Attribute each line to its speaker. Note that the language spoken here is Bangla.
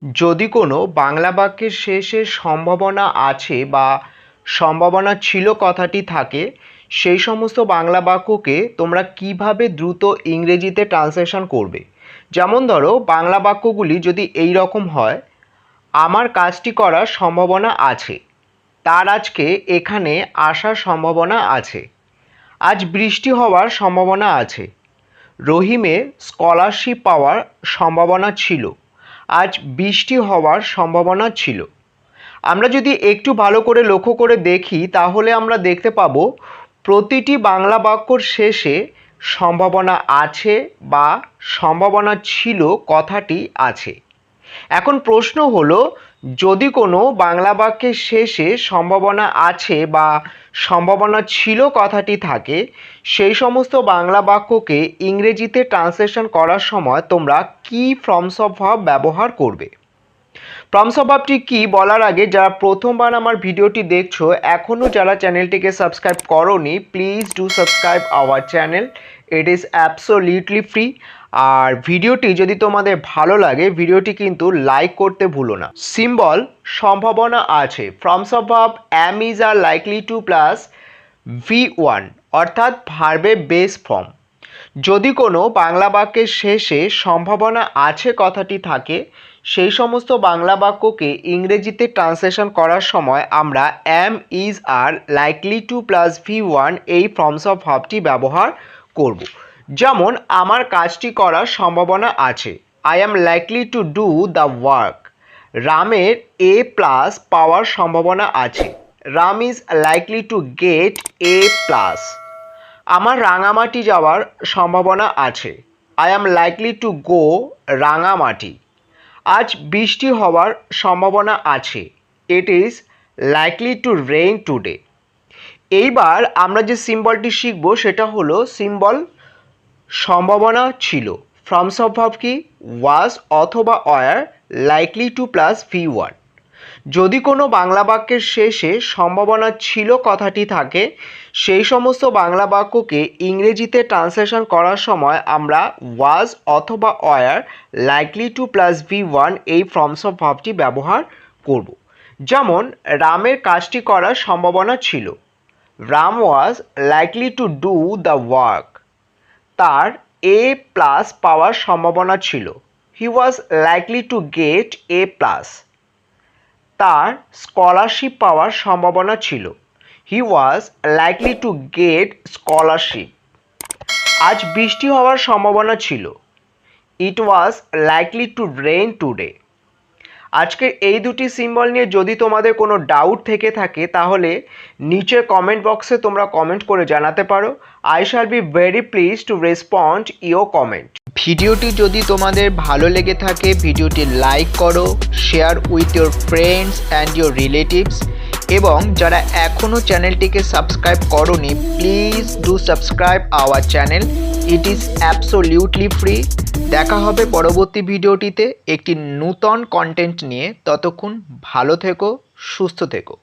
Speaker 1: যদি কোনো বাংলা বাক্যের শেষে সম্ভাবনা আছে বা সম্ভাবনা ছিল কথাটি থাকে, সেই সমস্ত বাংলা বাক্যকে তোমরা কিভাবে দ্রুত ইংরেজিতে ট্রান্সলেশন করবে। যেমন ধরো, বাংলা বাক্যগুলি যদি এই রকম হয়: আমার কাজটি করার সম্ভাবনা আছে, তার আজকে এখানে আসার সম্ভাবনা আছে, আজ বৃষ্টি হওয়ার সম্ভাবনা আছে, রহিমের স্কলারশিপ পাওয়ার সম্ভাবনা ছিল, আজ বৃষ্টি হওয়ার সম্ভাবনা ছিল। আমরা যদি একটু ভালো করে লক্ষ্য করে দেখি, তাহলে আমরা দেখতে পাবো প্রতিটি বাংলা বাক্যর শেষে সম্ভাবনা আছে বা সম্ভাবনা ছিল কথাটি আছে। এখন প্রশ্ন হলো, যদি কোনো বাংলা বাক্যের শেষে সম্ভাবনা আছে বা সম্ভাবনা ছিল কথাটি থাকে, সেই সমস্ত বাংলা বাক্যকে ইংরেজিতে ট্রান্সলেশন করার সময় তোমরা কি ফর্মস অফ ভার্ব ব্যবহার করবে। ফর্মস অফ ভার্বটি কী বলার আগে, যারা প্রথমবার আমার ভিডিওটি দেখছো, এখনও যারা চ্যানেলটিকে সাবস্ক্রাইব করোনি, please do subscribe our channel. It is absolutely free. আর ভিডিওটি যদি তোমাদের ভালো লাগে, ভিডিওটি কিন্তু লাইক করতে ভুলো না। সিম্বল সম্ভাবনা আছে। Forms of verb am is are likely to plus V1 অর্থাৎ ভার্বের বেস ফর্ম। যদি কোনো বাংলা বাক্যের শেষে সম্ভাবনা আছে কথাটি থাকে, সেই সমস্ত বাংলা বাক্যকে ইংরেজিতে ট্রান্সলেশন করার সময় আমরা am is are likely to plus V1 এই ফর্মস অফ ভার্বটি ব্যবহার করব। যেমন, আমার কাজটি করার সম্ভাবনা আছে, I am likely to do the work. রামের A প্লাস পাওয়ার সম্ভাবনা আছে, Ram is likely to get A plus. আমার রাঙামাটি যাওয়ার সম্ভাবনা আছে, I am likely to go Rangamati. আজ বৃষ্টি হওয়ার সম্ভাবনা আছে, it is likely to rain today. এইবার আমরা যে সিম্বলটি শিখব সেটা হলো সিম্বল সম্ভাবনা ছিল। ফর্মস অফ ভার্ব কি? ওয়াজ অথবা wire likely to plus V1। যদি কোনো বাংলা বাক্যের শেষে সম্ভাবনা ছিল কথাটি থাকে, সেই সমস্ত বাংলা বাক্যকে ইংরেজিতে ট্রান্সলেশন করার সময় আমরা ওয়াজ অথবা wire likely to plus V1 এই ফর্মস অফ ভার্বটি ব্যবহার করব। যেমন, রামের কাজটি করার সম্ভাবনা ছিল, Ram was likely to do the work. তার A প্লাস পাওয়ার সম্ভাবনা ছিল, he was likely to get A plus. তার স্কলারশিপ পাওয়ার সম্ভাবনা ছিল, he was likely to get scholarship. আজ বৃষ্টি হওয়ার সম্ভাবনা ছিল, it was likely to rain today. আজকের এই দুটি সিম্বল নিয়ে যদি তোমাদের কোনো ডাউট থেকে থাকে, তাহলে নিচের কমেন্ট বক্সে তোমরা কমেন্ট করে জানাতে পারো। I shall be very please two respond your comment. ভিডিওটি যদি তোমাদের ভালো লেগে থাকে, ভিডিওটি লাইক করো, share with your friends and your relatives, এবং যারা এখনও চ্যানেলটিকে সাবস্ক্রাইব করোনি, please do subscribe our channel. It is absolutely free. দেখা হবে পরবর্তী ভিডিওটিতে একটি নূতন কন্টেন্ট নিয়ে। ততক্ষণ ভালো থেকো, সুস্থ থেকো।